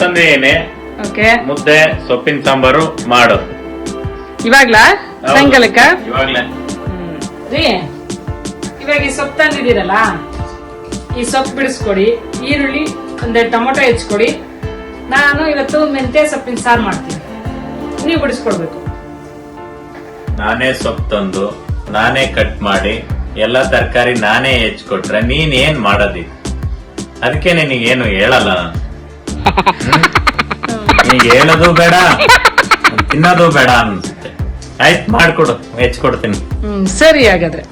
ತಂದೇನೆ. Okay, ಮುದ್ದೆ ಸೊಪ್ಪಿನ ಸಾಂಬಾರು ಮಾಡು. ಇವಾಗ್ಲಾ ಸಾಯಂಕಾಲಕ್ಕ? ಇವಾಗ್ಲೇ ರೀ, ಇವಾಗ ಈ ಸೊಪ್ಪು ತಂದಿದ್ದೀರಲ್ಲ, ಈ ಸೊಪ್ಪು ಬಿಡಿಸ್ಕೊಡಿ, ಈರುಳ್ಳಿ ಒಂದೆರಡು ಟೊಮೊಟೊ ಹೆಚ್ಕೊಡಿ. ನಾನು ಇವತ್ತು ಮೆಂತ್ಯ ಸೊಪ್ಪಿನ ಸಾರು ಮಾಡ್ತೀನಿ, ನೀವು ಬಿಡಿಸ್ಕೊಡ್ಬೇಕು. ನಾನೇ ಸೊಪ್ಪು ತಂದು ನಾನೇ ಕಟ್ ಮಾಡಿ ಎಲ್ಲ ತರಕಾರಿ ನಾನೇ ಹೆಚ್ಕೊಟ್ರೆ ನೀನ್ ಏನ್ ಮಾಡೋದಿ? ಅದಕ್ಕೆ ನಿನಗೇನು ಹೇಳಲ್ಲ ನಾನು. ನಿನಗೆ ಹೇಳೋದು ಬೇಡ, ತಿನ್ನೋದು ಬೇಡ ಅನ್ಸುತ್ತೆ. ಆಯ್ತು, ಮಾಡ್ಕೊಡು, ಹೆಚ್ಕೊಡ್ತೀನಿ. ಸರಿ, ಹಾಗಾದ್ರೆ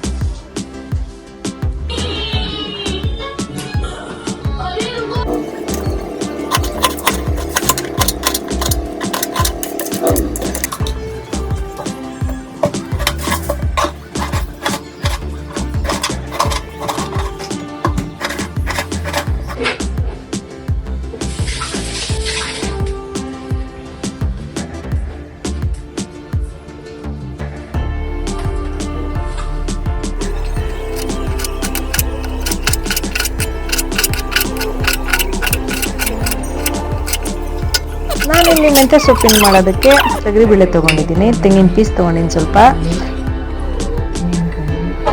ನಾನಿಲ್ಲಿ ಮೆಂತ್ಯ ಸೊಪ್ಪಿನ ಮಾಡೋದಕ್ಕೆ ತೊಗರಿಬೇಳೆ ತೊಗೊಂಡಿದ್ದೀನಿ, ತೆಂಗಿನ ಪೀಸ್ ತೊಗೊಂಡಿದ್ದೀನಿ, ಸ್ವಲ್ಪ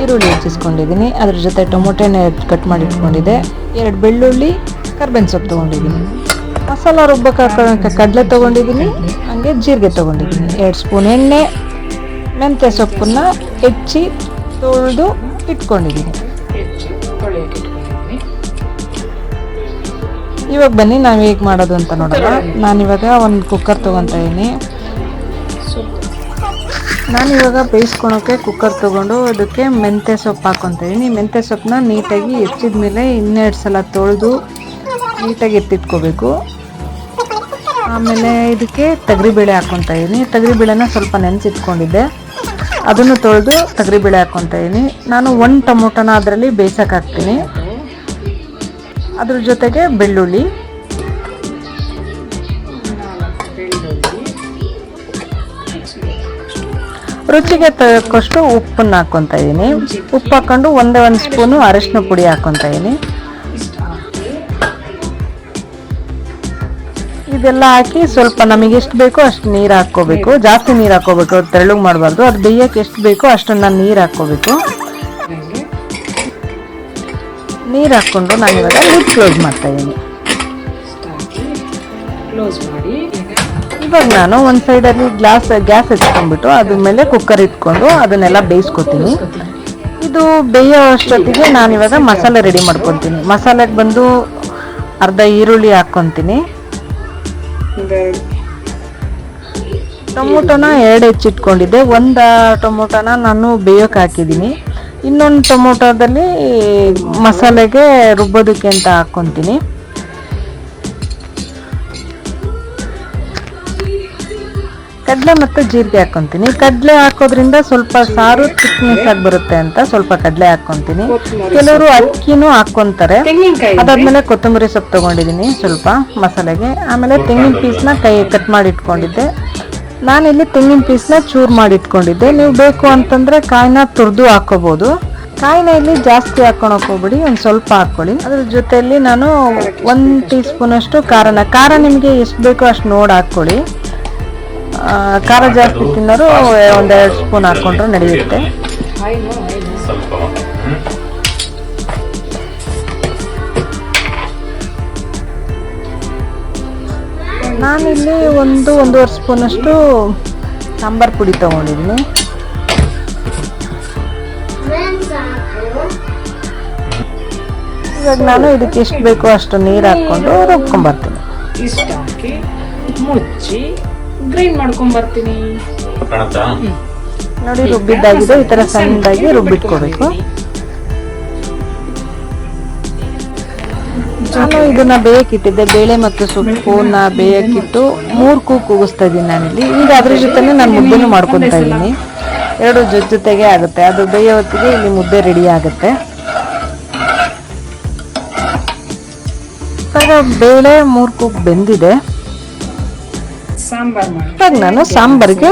ಈರುಳ್ಳಿ ಹೆಚ್ಚಿಸ್ಕೊಂಡಿದ್ದೀನಿ, ಅದ್ರ ಜೊತೆ ಟೊಮೊಟೊನ ಕಟ್ ಮಾಡಿ ಇಟ್ಕೊಂಡಿದ್ದೆ, 2 ಬೆಳ್ಳುಳ್ಳಿ, ಕರ್ಬೇವಿನ ಸೊಪ್ಪು ತೊಗೊಂಡಿದ್ದೀನಿ, ಮಸಾಲ ರುಬ್ಬಕ್ಕೆ ಕಡಲೆ ತೊಗೊಂಡಿದ್ದೀನಿ, ಹಾಗೆ ಜೀರಿಗೆ ತೊಗೊಂಡಿದ್ದೀನಿ, 2 ಸ್ಪೂನ್ ಎಣ್ಣೆ, ಮೆಂತ್ಯ ಸೊಪ್ಪನ್ನ ಹೆಚ್ಚಿ ತೊಳೆದು ಇಟ್ಕೊಂಡಿದ್ದೀನಿ. ಇವಾಗ ಬನ್ನಿ ನಾವು ಹೇಗೆ ಮಾಡೋದು ಅಂತ ನೋಡೋಣ. ನಾನಿವಾಗ ಒಂದು ಕುಕ್ಕರ್ ತೊಗೊತಾ ಇದ್ದೀನಿ. ನಾನಿವಾಗ ಬೇಯಿಸ್ಕೊಳೋಕ್ಕೆ ಕುಕ್ಕರ್ ತೊಗೊಂಡು ಅದಕ್ಕೆ ಮೆಂತ್ಯ ಸೊಪ್ಪು ಹಾಕ್ಕೊತಾ ಇದ್ದೀನಿ. ಮೆಂತ್ಯ ಸೊಪ್ಪನ್ನ ನೀಟಾಗಿ ಹೆಚ್ಚಿದ ಮೇಲೆ 2 ಸಲ ತೊಳೆದು ನೀಟಾಗಿ ಎತ್ತಿಟ್ಕೋಬೇಕು. ಆಮೇಲೆ ಇದಕ್ಕೆ ತೊಗರಿಬೇಳೆ ಹಾಕ್ಕೊತಾ ಇದ್ದೀನಿ. ತೊಗರಿಬೇಳೆನ ಸ್ವಲ್ಪ ನೆನೆಸಿಟ್ಕೊಂಡಿದ್ದೆ, ಅದನ್ನು ತೊಳೆದು ತೊಗರಿಬೇಳೆ ಹಾಕ್ಕೊತಾ ಇದ್ದೀನಿ. ನಾನು 1 ಟೊಮೊಟೊನ ಅದರಲ್ಲಿ ಬೇಯಿಸಕ್ಕೆ ಹಾಕ್ತೀನಿ. ಅದ್ರ ಜೊತೆಗೆ ಬೆಳ್ಳುಳ್ಳಿ, ರುಚಿಗೆ ತಕ್ಕಷ್ಟು ಉಪ್ಪನ್ನು ಹಾಕ್ಕೊತಾ ಇದ್ದೀನಿ. ಉಪ್ಪು ಹಾಕೊಂಡು 1 ಸ್ಪೂನು ಅರಿಶಿನ ಪುಡಿ ಹಾಕ್ಕೊತಾ ಇದ್ದೀನಿ. ಇದೆಲ್ಲ ಹಾಕಿ ಸ್ವಲ್ಪ ನಮಗೆ ಎಷ್ಟು ಬೇಕೋ ಅಷ್ಟು ನೀರು ಹಾಕ್ಕೋಬೇಕು. ಜಾಸ್ತಿ ನೀರು ಹಾಕ್ಕೋಬೇಕು, ತೆಳ್ಳಗೆ ಮಾಡಬಾರ್ದು. ಅದು ಬೇಯಕ್ಕೆ ಎಷ್ಟು ಬೇಕೋ ಅಷ್ಟನ್ನು ನೀರು ಹಾಕ್ಕೋಬೇಕು. ನೀರು ಹಾಕ್ಕೊಂಡು ನಾನಿವಾಗ ಲಿಡ್ ಕ್ಲೋಸ್ ಮಾಡ್ತಾ ಇದ್ದೀನಿ. ಇವಾಗ ನಾನು ಒಂದು ಸೈಡಲ್ಲಿ ಗ್ಯಾಸ್ ಹಚ್ಕೊಂಡ್ಬಿಟ್ಟು ಅದ್ರ ಮೇಲೆ ಕುಕ್ಕರ್ ಇಟ್ಕೊಂಡು ಅದನ್ನೆಲ್ಲ ಬೇಯಿಸ್ಕೊತೀನಿ. ಇದು ಬೇಯೋ ಅಷ್ಟೊತ್ತಿಗೆ ನಾನಿವಾಗ ಮಸಾಲೆ ರೆಡಿ ಮಾಡ್ಕೊತೀನಿ. ಮಸಾಲೆಗೆ ಬಂದು ಅರ್ಧ ಈರುಳ್ಳಿ ಹಾಕ್ಕೊತೀನಿ, ಟೊಮೊಟೊನ 2 ಹೆಚ್ಚಿಟ್ಕೊಂಡಿದ್ದೆ, 1 ಟೊಮೊಟೊನ ನಾನು ಬೇಯೋಕೆ ಹಾಕಿದ್ದೀನಿ, ಇನ್ನೊಂದು ಟೊಮೊಟೊದಲ್ಲಿ ಮಸಾಲೆಗೆ ರುಬ್ಬೋದಕ್ಕೆ ಅಂತ ಹಾಕ್ಕೊತೀನಿ. ಕಡಲೆ ಮತ್ತು ಜೀರಿಗೆ ಹಾಕ್ಕೊತೀನಿ. ಕಡಲೆ ಹಾಕೋದ್ರಿಂದ ಸ್ವಲ್ಪ ಸಾರು ಥಿಕ್ನೆಸ್ ಆಗಿ ಬರುತ್ತೆ ಅಂತ ಸ್ವಲ್ಪ ಕಡಲೆ ಹಾಕ್ಕೊತೀನಿ. ಕೆಲವರು ಅಕ್ಕಿನೂ ಹಾಕ್ಕೊಂತಾರೆ. ಅದಾದ್ಮೇಲೆ ಕೊತ್ತಂಬರಿ ಸೊಪ್ಪು ತೊಗೊಂಡಿದ್ದೀನಿ ಸ್ವಲ್ಪ ಮಸಾಲೆಗೆ. ಆಮೇಲೆ ತೆಂಗಿನ ಪೀಸ್ನ ಕಟ್ ಮಾಡಿ ಇಟ್ಕೊಂಡಿದ್ದೆ. ನಾನಿಲ್ಲಿ ತೆಂಗಿನ ಪೀಸ್ನ ಚೂರು ಮಾಡಿ ಇಟ್ಕೊಂಡಿದ್ದೆ. ನೀವು ಬೇಕು ಅಂತಂದರೆ ಕಾಯಿನ ತುರಿದು ಹಾಕ್ಕೋಬೋದು. ಕಾಯಿನ ಇಲ್ಲಿ ಜಾಸ್ತಿ ಹಾಕ್ಕೊಳಕ್ಕೆ ಹೋಗ್ಬಿಡಿ, ಒಂದು ಸ್ವಲ್ಪ ಹಾಕ್ಕೊಳ್ಳಿ. ಅದ್ರ ಜೊತೆಯಲ್ಲಿ ನಾನು 1 ಟೀ ಸ್ಪೂನ್ ಅಷ್ಟು ಖಾರ ನಿಮಗೆ ಎಷ್ಟು ಬೇಕೋ ಅಷ್ಟು ನೋಡಿ ಹಾಕ್ಕೊಳ್ಳಿ. ಖಾರ ಜಾಸ್ತಿ ತಿನ್ನೋರು 1-2 ಸ್ಪೂನ್ ಹಾಕ್ಕೊಂಡ್ರೆ ನಡೆಯುತ್ತೆ. ನಾನಿಲ್ಲಿ 1-1.5 ಸ್ಪೂನ್ ಅಷ್ಟು ಸಾಂಬಾರ್ ಪುಡಿ ತೊಗೊಂಡಿದ್ದೀನಿ. ಇವಾಗ ನಾನು ಇದಕ್ಕೆ ಎಷ್ಟು ಬೇಕೋ ಅಷ್ಟು ನೀರು ಹಾಕ್ಕೊಂಡು ರುಬ್ಕೊಂಡ್ಬರ್ತೀನಿ. ಇಷ್ಟು ಹಾಕಿ ಮುಚ್ಚಿ ಗ್ರೈಂಡ್ ಮಾಡ್ಕೊಂಡ್ ಬರ್ತೀನಿ. ನೋಡಿ, ರುಬ್ಬಿದ್ದಾಗಿದೆ. ಈ ತರ ಸಣ್ಣದಾಗಿ ರುಬ್ಬಿಟ್ಕೋಬೇಕು. ನಾನು ಇದನ್ನ ಬೇಯಕ್ಕಿಟ್ಟಿದ್ದೆ, ಬೇಳೆ ಮತ್ತು ಸೊಪ್ಪನ್ನ ಬೇಯಕ್ಕಿಟ್ಟು 3 ಕೂಗಿಸ್ತಾ ಇದ್ದೀನಿ ನಾನಿಲ್ಲಿ. ಈಗ ಅದ್ರ ಜೊತೆನೆ ನಾನು ಮುದ್ದೆನೂ ಮಾಡ್ಕೊತಾ ಇದ್ದೀನಿ. 2 ಜೊತೆಗೆ ಆಗುತ್ತೆ. ಅದು ಬೇಯೋ ಹೊತ್ತಿಗೆ ಇಲ್ಲಿ ಮುದ್ದೆ ರೆಡಿ ಆಗುತ್ತೆ. ಇವಾಗ ಬೇಳೆ 3 ಕೂಗು ಬೆಂದಿದೆ. ಇವಾಗ ನಾನು ಸಾಂಬಾರಿಗೆ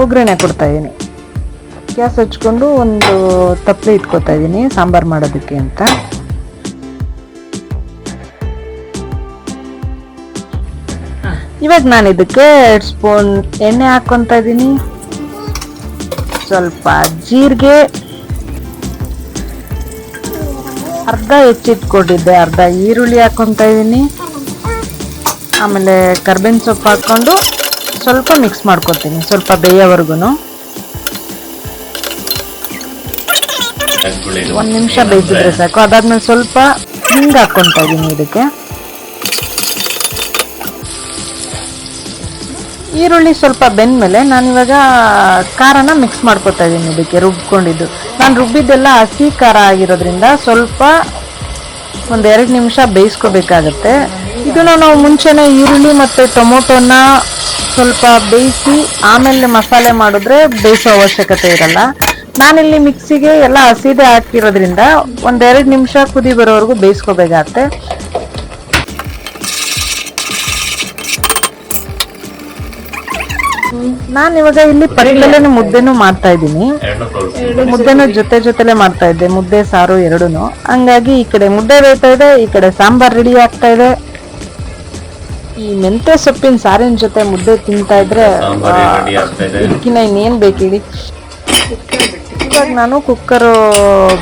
ಒಗ್ಗರಣೆ ಕೊಡ್ತಾ ಇದ್ದೀನಿ. ಗ್ಯಾಸ್ ಹಚ್ಕೊಂಡು ಒಂದು ತಪ್ಪಲೆ ಇಟ್ಕೊತಾ ಇದ್ದೀನಿ ಸಾಂಬಾರು ಮಾಡೋದಕ್ಕೆ ಅಂತ. ಇವಾಗ ನಾನು ಇದಕ್ಕೆ 2 ಸ್ಪೂನ್ ಎಣ್ಣೆ ಹಾಕೊಂತ ಇದ್ದೀನಿ, ಸ್ವಲ್ಪ ಜೀರಿಗೆ, ಅರ್ಧ ಹೆಚ್ಚಿಟ್ಕೊಂಡಿದ್ದೆ ಅರ್ಧ ಈರುಳ್ಳಿ ಹಾಕೊಂತ ಇದ್ದೀನಿ, ಆಮೇಲೆ ಕರ್ಬೇವಿನ ಸೊಪ್ಪು ಹಾಕೊಂಡು ಸ್ವಲ್ಪ ಮಿಕ್ಸ್ ಮಾಡ್ಕೊತೀನಿ ಸ್ವಲ್ಪ ಬೇಯೋವರೆಗೂ. 1 ನಿಮಿಷ ಬೇಯಿಸಿದ್ರೆ ಸಾಕು. ಅದಾದ್ಮೇಲೆ ಸ್ವಲ್ಪ ಹಿಂಗೆ ಹಾಕೊಂತ ಇದ್ದೀನಿ ಇದಕ್ಕೆ. ಈರುಳ್ಳಿ ಸ್ವಲ್ಪ ಬೆಂದ್ಮೇಲೆ ನಾನಿವಾಗ ಖಾರನ ಮಿಕ್ಸ್ ಮಾಡ್ಕೊತಾ ಇದ್ದೀನಿ ಇದಕ್ಕೆ ರುಬ್ಕೊಂಡಿದ್ದು. ನಾನು ರುಬ್ಬಿದ್ದೆಲ್ಲ ಹಸಿ ಖಾರ ಆಗಿರೋದ್ರಿಂದ ಸ್ವಲ್ಪ 1-2 ನಿಮಿಷ ಬೇಯಿಸ್ಕೋಬೇಕಾಗತ್ತೆ. ಇದನ್ನು ನಾವು ಮುಂಚೆನೇ ಈರುಳ್ಳಿ ಮತ್ತು ಟೊಮೊಟೊನ ಸ್ವಲ್ಪ ಬೇಯಿಸಿ ಆಮೇಲೆ ಮಸಾಲೆ ಮಾಡಿದ್ರೆ ಬೇಯಿಸೋ ಅವಶ್ಯಕತೆ ಇರಲ್ಲ. ನಾನಿಲ್ಲಿ ಮಿಕ್ಸಿಗೆ ಎಲ್ಲ ಹಸಿದೆ ಹಾಕಿರೋದ್ರಿಂದ 1-2 ನಿಮಿಷ ಕುದಿ ಬರೋವರೆಗೂ ಬೇಯಿಸ್ಕೋಬೇಕಾಗತ್ತೆ. ನಾನು ಇವಾಗ ಇಲ್ಲಿ ಪಕ್ಕದಲ್ಲೇ ಮುದ್ದೆನೂ ಮಾಡ್ತಾ ಇದ್ದೀನಿ. ಮುದ್ದೆನೂ ಜೊತೆಲೆ ಮಾಡ್ತಾ ಇದ್ದೆ, ಮುದ್ದೆ ಸಾರು ಎರಡೂನು. ಹಂಗಾಗಿ ಈ ಕಡೆ ಮುದ್ದೆ ಬೇಯ್ತಾ ಇದೆ, ಈ ಕಡೆ ಸಾಂಬಾರ್ ರೆಡಿ ಆಗ್ತಾ ಇದೆ. ಈ ಮೆಂತ್ಯ ಸೊಪ್ಪಿನ ಸಾರಿನ ಜೊತೆ ಮುದ್ದೆ ತಿಂತಾ ಇದ್ರೆ ಇದಕ್ಕಿನ್ನ ಇನ್ನೇನ್ ಬೇಕಿಡಿ. ಇವಾಗ ನಾನು ಕುಕ್ಕರ್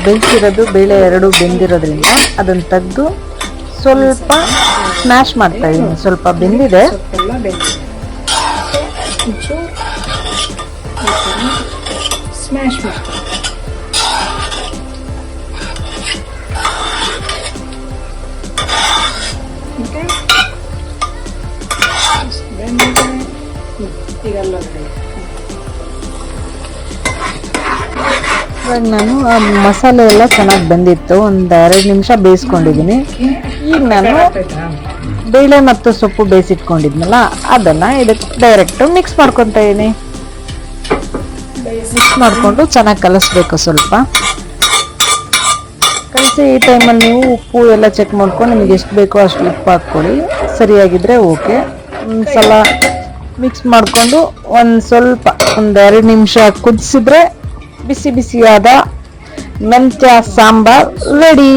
ಬೇಯಿಸಿರೋದು ಬೇಳೆ 2 ಬೆಂದಿರೋದ್ರಿಂದ ಅದನ್ನ ತೆಗೆದು ಸ್ವಲ್ಪ ಸ್ಮ್ಯಾಶ್ ಮಾಡ್ತಾ ಇದ್ದೀನಿ. ಸ್ವಲ್ಪ ಬೆಂದಿದೆ, ಸ್ಮ್ಯಾಶ್ ಮಾಡಿ ಇವಾಗ ನಾನು ಆ ಮಸಾಲೆ ಎಲ್ಲ ಚೆನ್ನಾಗಿ ಬಂದಿತ್ತು, 1-2 ನಿಮಿಷ ಬೇಯಿಸ್ಕೊಂಡಿದ್ದೀನಿ. ಈಗ ನಾನು ಬೇಳೆ ಮತ್ತು ಸೊಪ್ಪು ಬೇಯಿಸಿಟ್ಕೊಂಡಿದ್ನಲ್ಲ ಅದನ್ನ ಇದಕ್ಕೆ ಡೈರೆಕ್ಟ್ ಮಿಕ್ಸ್ ಮಾಡ್ಕೊತಾ ಇದ್ದೀನಿ. ಮಿಕ್ಸ್ ಮಾಡಿಕೊಂಡು ಚೆನ್ನಾಗಿ ಕಲಿಸ್ಬೇಕು. ಸ್ವಲ್ಪ ಕಲಿಸಿ ಈ ಟೈಮಲ್ಲಿ ನೀವು ಉಪ್ಪು ಎಲ್ಲ ಚೆಕ್ ಮಾಡ್ಕೊಂಡು ನಿಮಗೆ ಎಷ್ಟು ಬೇಕೋ ಅಷ್ಟು ಉಪ್ಪು ಹಾಕ್ಕೊಳ್ಳಿ. ಸರಿಯಾಗಿದ್ರೆ ಓಕೆ. ಒಂದ್ಸಲ ಮಿಕ್ಸ್ ಮಾಡಿಕೊಂಡು ಸ್ವಲ್ಪ 1-2 ನಿಮಿಷ ಕುದಿಸಿದ್ರೆ ಬಿಸಿ ಬಿಸಿಯಾದ ಮೆಂತ್ಯ ಸಾಂಬಾರ್ ರೆಡಿ.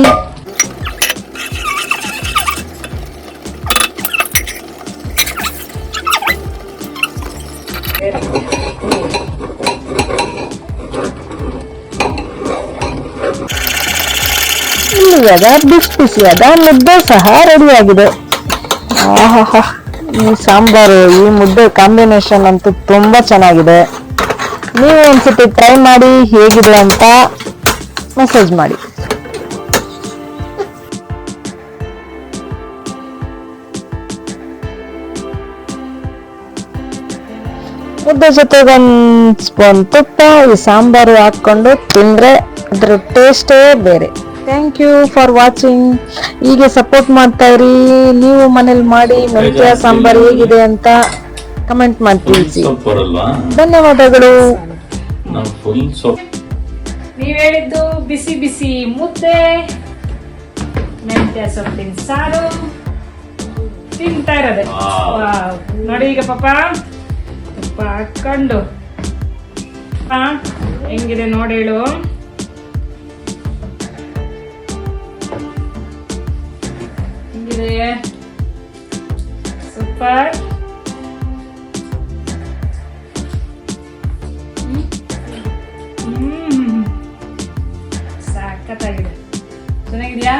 ಇವಾಗ ಬಿಸಿ ಬಿಸಿಯಾದ ಮುದ್ದೆ ಸಹ ರೆಡಿಯಾಗಿದೆ. ಆಹಾ, ಈ ಸಾಂಬಾರು ಈ ಮುದ್ದೆ ಕಾಂಬಿನೇಷನ್ ಅಂತೂ ತುಂಬಾ ಚೆನ್ನಾಗಿದೆ. ನೀವು ಒಂದ್ಸತಿ ಟ್ರೈ ಮಾಡಿ ಹೇಗಿದೆ ಅಂತ ಮೆಸೇಜ್ ಮಾಡಿ. ಮುದ್ದೆ ಜೊತೆಗೆ 1 ಸ್ಪೂನ್ ತುಪ್ಪ ಈ ಸಾಂಬಾರು ಹಾಕೊಂಡು ತಿಂದ್ರೆ ಅದ್ರ ಟೇಸ್ಟೇ ಬೇರೆ. Thank you for watching. ಹೀಗೆ ಸಪೋರ್ಟ್ ಮಾಡ್ತಾ ಇರಿ. ನೀವು ಮನೇಲಿ ಮಾಡಿ ಮೆಂತ್ಯ ಸಾಂಬಾರು ಹೇಗಿದೆ ಅಂತ ಕಮೆಂಟ್ ಮಾಡಿ ತಿಳಿಸಿ. ಧನ್ಯವಾದಗಳು. ನೀವ್ ಹೇಳಿದ್ದು ಬಿಸಿ ಬಿಸಿ ಮುದ್ದೆ ಮೆಂತ್ಯ ಸೊಪ್ಪಿನ ಸಾರು ತಿಂತಾ ಇರೋದೆ. ನೋಡಿ ಈಗ ಪಾಪ ತುಪ್ಪ ಹಾಕೊಂಡು ಹೆಂಗಿದೆ ನೋಡಿ ಹೇಳು. ಹೆಂಗಿದೆ? ಸೂಪರ್. ಸಾಕತ್ತಾಗಿದೆ. ಚೆನ್ನಾಗಿದ್ಯಾ?